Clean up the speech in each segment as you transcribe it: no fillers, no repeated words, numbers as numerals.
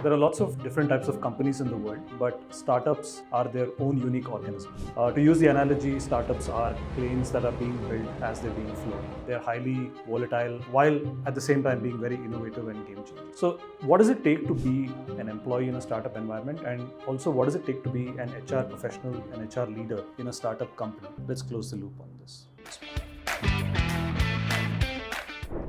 There are lots of different types of companies in the world, but startups are their own unique organism. To use the analogy, startups are planes that are being built as they're being flown. They're highly volatile while at the same time being very innovative and game-changing. So what does it take to be an employee in a startup environment, and also what does it take to be an HR professional, an HR leader in a startup company? Let's close the loop on this.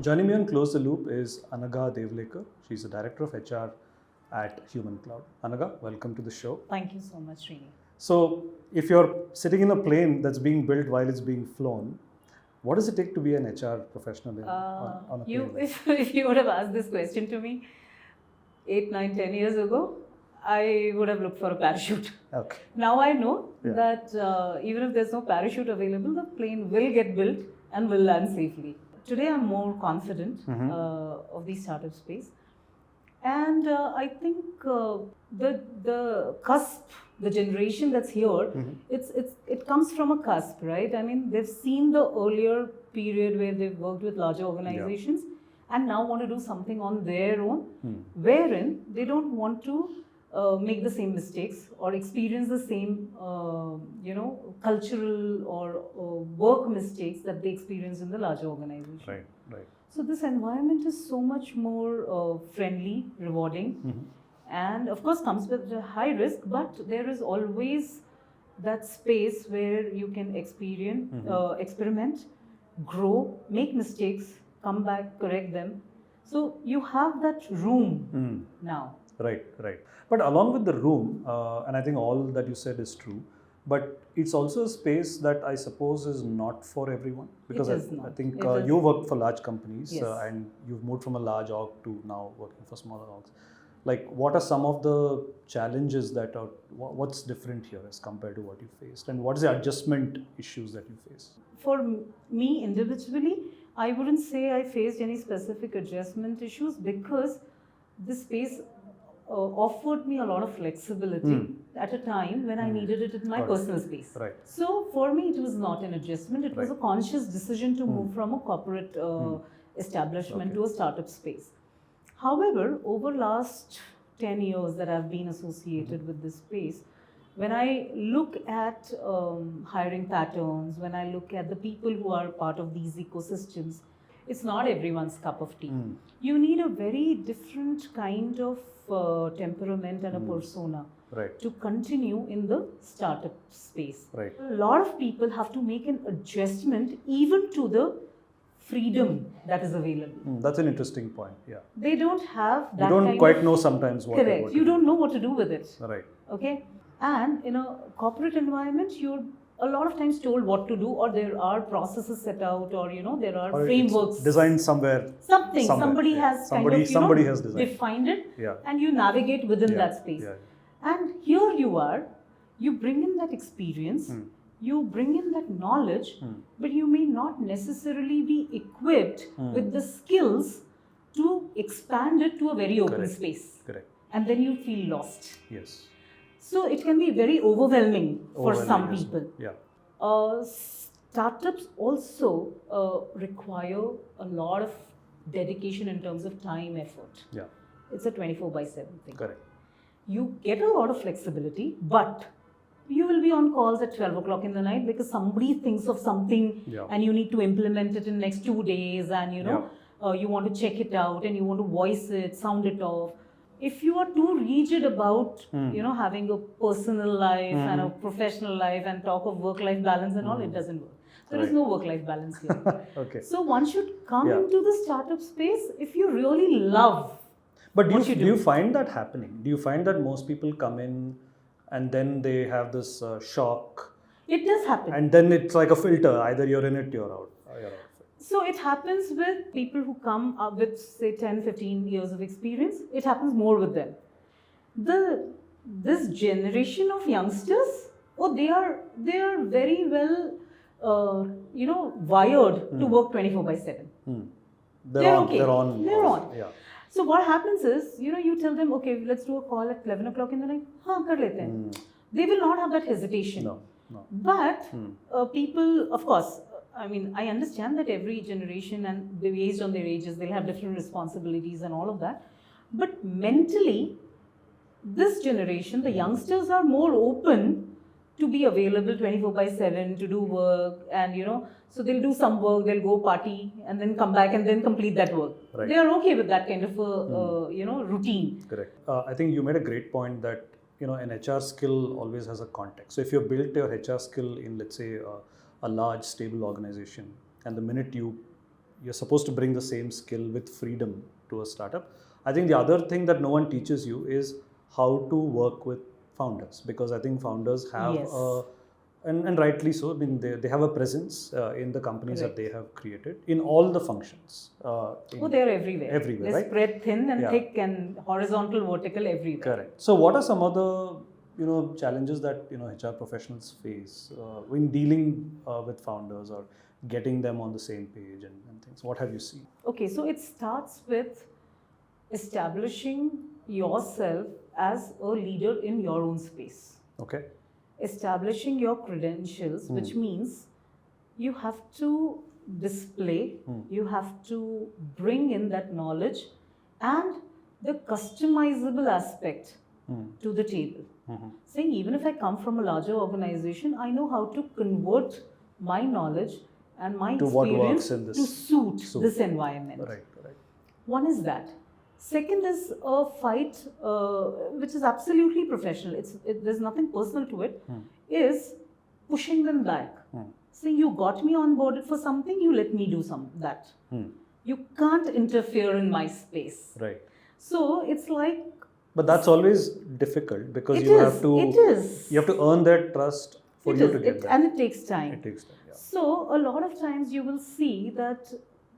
Joining me on Close the Loop is Anagha Devalekar. She's the Director of HR at HumanCloud. Anagha, welcome to the show. Thank you so much, Srini. So, if you're sitting in a plane that's being built while it's being flown, what does it take to be an HR professional on a plane? If you would have asked this question to me 8, 9, 10 years ago, I would have looked for a parachute. Okay. Now I know that even if there's no parachute available, the plane will get built and will land safely. Today I'm more confident of the startup space, and I think the cusp, the generation that's here, it comes from a cusp, right? I mean, they've seen the earlier period where they've worked with larger organizations and now want to do something on their own, wherein they don't want to make the same mistakes or experience the same, cultural or work mistakes that they experience in the larger organization. Right, right. So this environment is so much more friendly, rewarding, and of course comes with a high risk, but there is always that space where you can experiment, grow, make mistakes, come back, correct them. So you have that room now. Right, right. But along with the room, and I think all that you said is true, but it's also a space that I suppose is not for everyone. Because I think you worked for large companies and you've moved from a large org to now working for smaller orgs. Like, what are some of the challenges that are, what's different here as compared to what you faced? And what is the adjustment issues that you face? For me individually, I wouldn't say I faced any specific adjustment issues because this space offered me a lot of flexibility at a time when I needed it in my personal space. Right. So for me, it was not an adjustment. It was a conscious decision to move from a corporate establishment to a startup space. However, over last 10 years that I've been associated with this space, when I look at hiring patterns, when I look at the people who are part of these ecosystems, it's not everyone's cup of tea. You need a very different kind of temperament and a persona to continue in the startup space. Right. A lot of people have to make an adjustment even to the freedom that is available. That's an interesting point. Yeah. They don't have that. You don't quite know sometimes what. Correct. You don't know what to do with it. Right. Okay. And in a corporate environment, you're a lot of times told what to do, or there are processes set out, or there are frameworks designed somewhere. Somebody has defined it, and you navigate within that space. Yeah. And here you are, you bring in that experience, you bring in that knowledge, but you may not necessarily be equipped with the skills to expand it to a very open space. Correct. And then you feel lost. Yes. So it can be very overwhelming for some people. Yeah. Startups also require a lot of dedication in terms of time, effort. Yeah. It's a 24/7 thing. Correct. You get a lot of flexibility, but you will be on calls at 12 o'clock in the night because somebody thinks of something and you need to implement it in the next 2 days, and you want to check it out and you want to voice it, sound it off. If you are too rigid about having a personal life and a professional life and talk of work-life balance and all, it doesn't work. There is no work-life balance here. Okay. So one should come into the startup space if you really love. But do you find that happening? Do you find that most people come in and then they have this shock? It does happen. And then it's like a filter. Either you're in it, you're out. So it happens with people who come up with, say, 10, 15 years of experience. It happens more with them. This generation of youngsters, they are very well, wired to work 24/7. They're on. Yeah. So what happens is, you tell them, okay, let's do a call at 11 o'clock in the night. Kar lete hain. They will not have that hesitation. No. But people, of course, I mean, I understand that every generation and based on their ages, they'll have different responsibilities and all of that. But mentally, this generation, the youngsters are more open to be available 24/7 to do work, and so they'll do some work, they'll go party and then come back and then complete that work. Right. They are okay with that kind of a routine. Correct. I think you made a great point that an HR skill always has a context. So if you built your HR skill in, let's say, a large stable organization, and the minute you're supposed to bring the same skill with freedom to a startup, I think the other thing that no one teaches you is how to work with founders, because I think founders have Yes. and rightly so. I mean, they have a presence in the companies Correct. that they have created in all the functions. They're everywhere. Everywhere, They're right? spread thin and Yeah. thick and horizontal, vertical, everywhere. Correct. So, what are some other challenges that HR professionals face when dealing with founders or getting them on the same page and things? What have you seen? Okay, so it starts with establishing yourself as a leader in your own space. Okay. Establishing your credentials, which means you have to display, you have to bring in that knowledge and the customizable aspect to the table. Saying, even if I come from a larger organization, I know how to convert my knowledge and my To what experience works in this to suit this environment. Right. One is that. Second is a fight which is absolutely professional. There's nothing personal to it. Is pushing them back. Saying, you got me on board for something, you let me do that. You can't interfere in my space. Right. So it's like. But that's always difficult because It you is. have to earn their trust for you to get that. And it takes time. It takes time. Yeah. So a lot of times you will see that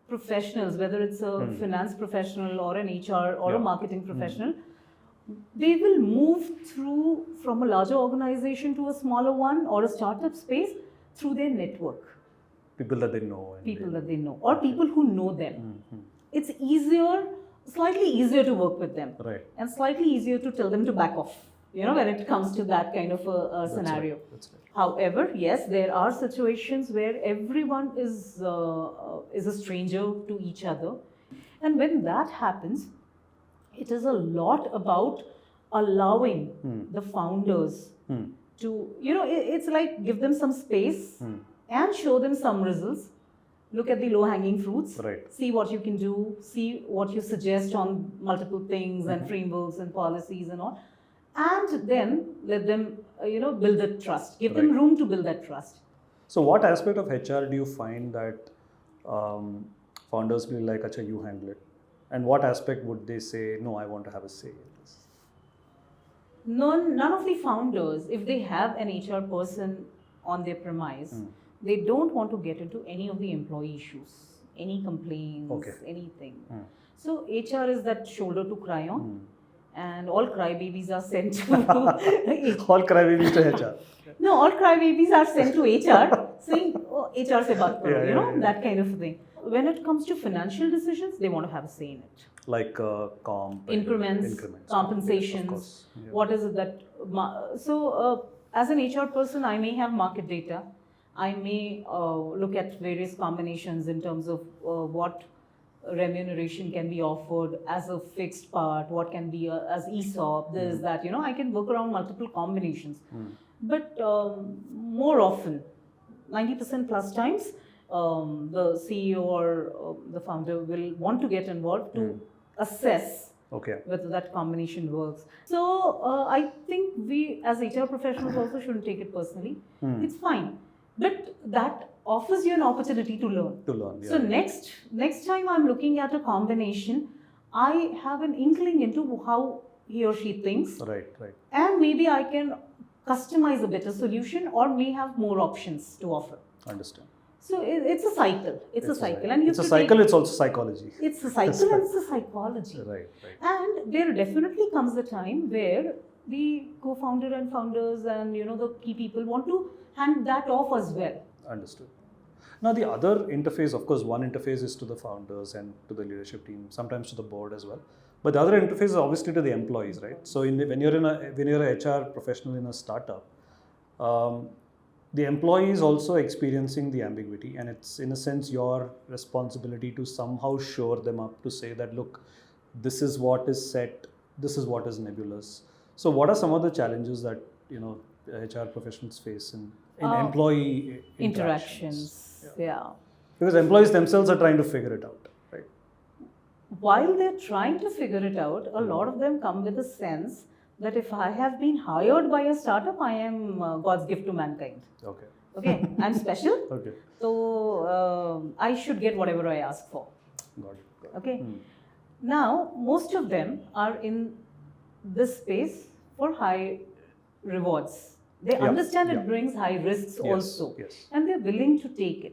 professionals, whether it's a finance professional or an HR or a marketing professional, they will move through from a larger organization to a smaller one or a startup space through their network. People that they know. Or people who know them. It's slightly easier to work with them. Right. And slightly easier to tell them to back off, when it comes to that kind of a scenario. Right. That's right. However, yes, there are situations where everyone is a stranger to each other. And when that happens, it is a lot about allowing the founders to, it's like give them some space and show them some results. Look at the low-hanging fruits, Right. See what you can do, see what you suggest on multiple things and frameworks and policies and all. And then let them, build that trust. Give them room to build that trust. So, what aspect of HR do you find that founders will like, "Acha, you handle it," and what aspect would they say, "No, I want to have a say in this"? None of the founders, if they have an HR person on their premise, they don't want to get into any of the employee issues, any complaints, anything. So HR is that shoulder to cry on. And all crybabies are sent to All crybabies to HR. No, all crybabies are sent to HR saying, "Oh, HR se baat karo," that kind of thing. When it comes to financial decisions, they want to have a say in it. Like comp, Increments, compensations. Yes, of course. What is it that? As an HR person, I may have market data. I may look at various combinations in terms of what remuneration can be offered as a fixed part, what can be as ESOP, this, that, I can work around multiple combinations. But more often, 90% plus times, the CEO or the founder will want to get involved to assess whether that combination works. So I think we as HR professionals also shouldn't take it personally. It's fine. But that offers you an opportunity to learn. Yeah. So next time I'm looking at a combination, I have an inkling into how he or she thinks. Right. And maybe I can customize a better solution or may have more options to offer. Understand. So it's a cycle. It's a cycle. And it's a cycle, it's also psychology. It's a cycle and it's a psychology. Right. And there definitely comes a time where the co-founder and founders and the key people want to hand that off as well. Understood. Now the other interface, of course, one interface is to the founders and to the leadership team, sometimes to the board as well. But the other interface is obviously to the employees, right? So when you're a HR professional in a startup, the employee is also experiencing the ambiguity, and it's in a sense your responsibility to somehow shore them up to say that, look, this is what is set, this is what is nebulous. So what are some of the challenges that HR professionals face in employee interactions? Yeah. Because employees themselves are trying to figure it out, right? While they're trying to figure it out, a lot of them come with a sense that if I have been hired by a startup, I am God's gift to mankind. Okay. Okay, I'm special. Okay. So I should get whatever I ask for. Got it. Okay. Now, most of them are in this space for high rewards. They understand it brings high risks also. Yes. And they're willing to take it.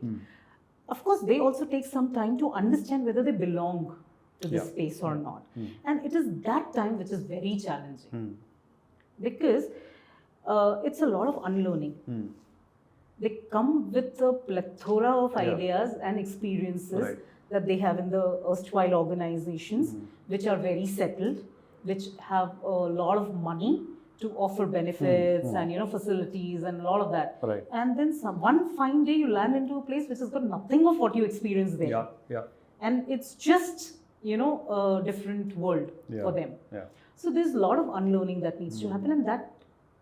Of course, they also take some time to understand whether they belong to this space or not. And it is that time which is very challenging. Because it's a lot of unlearning. They come with a plethora of ideas and experiences that they have in the erstwhile organizations, which are very settled, which have a lot of money to offer benefits and facilities and all of that. Right. And then one fine day you land into a place which has got nothing of what you experienced there. Yeah. Yeah. And it's just a different world for them. Yeah. So there's a lot of unlearning that needs to happen, and that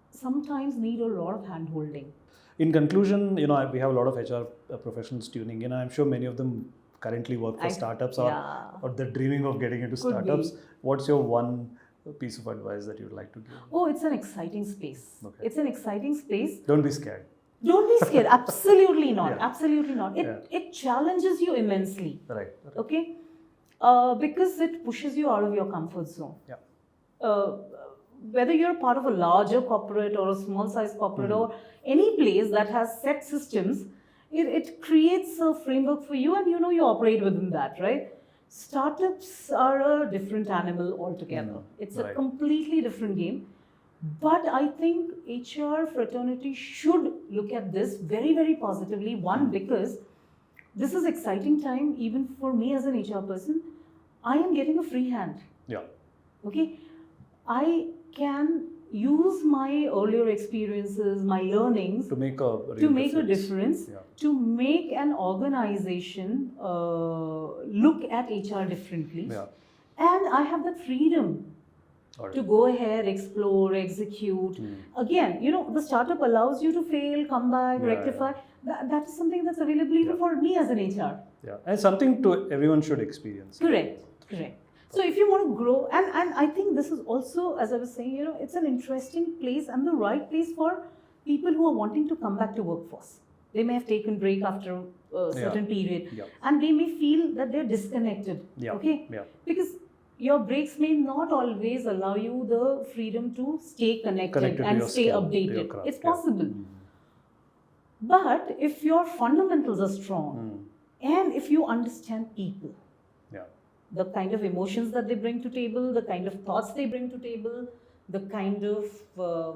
sometimes need a lot of hand holding. In conclusion, we have a lot of HR professionals tuning in. I'm sure many of them currently work for startups or they're dreaming of getting into startups. What's your one piece of advice that you'd like to give? Oh, it's an exciting space. Okay. It's an exciting space. Don't be scared. Don't be scared. Absolutely not. Absolutely not. It challenges you immensely. Right. Okay? Because it pushes you out of your comfort zone. Yeah. Whether you're part of a larger corporate or a small size corporate or any place that has set systems, it creates a framework for you and you operate within that, right? Startups are a different animal altogether. It's a completely different game. But I think HR fraternity should look at this very, very positively. One, because this is exciting time even for me as an HR person. I am getting a free hand. Yeah. Okay. I can use my earlier experiences, my learnings to make a difference, to make an organization look at HR differently. Yeah. And I have that freedom to go ahead, explore, execute. Again, the startup allows you to fail, come back, rectify. That is something that's available even for me as an HR. Yeah, and something to everyone should experience. Correct. So if you want to grow, and I think this is also, as I was saying, it's an interesting place and the right place for people who are wanting to come back to workforce. They may have taken break after a certain period, and they may feel that they're disconnected. Okay, because your breaks may not always allow you the freedom to stay connected and stay updated. It's possible. But if your fundamentals are strong and if you understand people, the kind of emotions that they bring to table, the kind of thoughts they bring to table, the kind of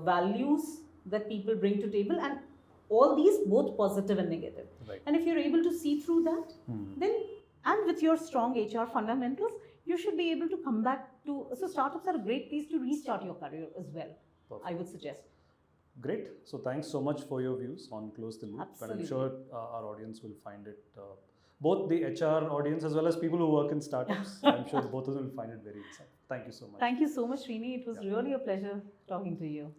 values that people bring to table, and all these both positive and negative. Right. And if you're able to see through that, then, and with your strong HR fundamentals, you should be able to come back to, so startups are a great place to restart your career as well. Perfect. I would suggest. Great. So thanks so much for your views on Close the Loop. Absolutely. And I'm sure our audience will find it, both the HR audience as well as people who work in startups. I'm sure both of them will find it very exciting. Thank you so much. Thank you so much, Srini. It was really a pleasure talking to you.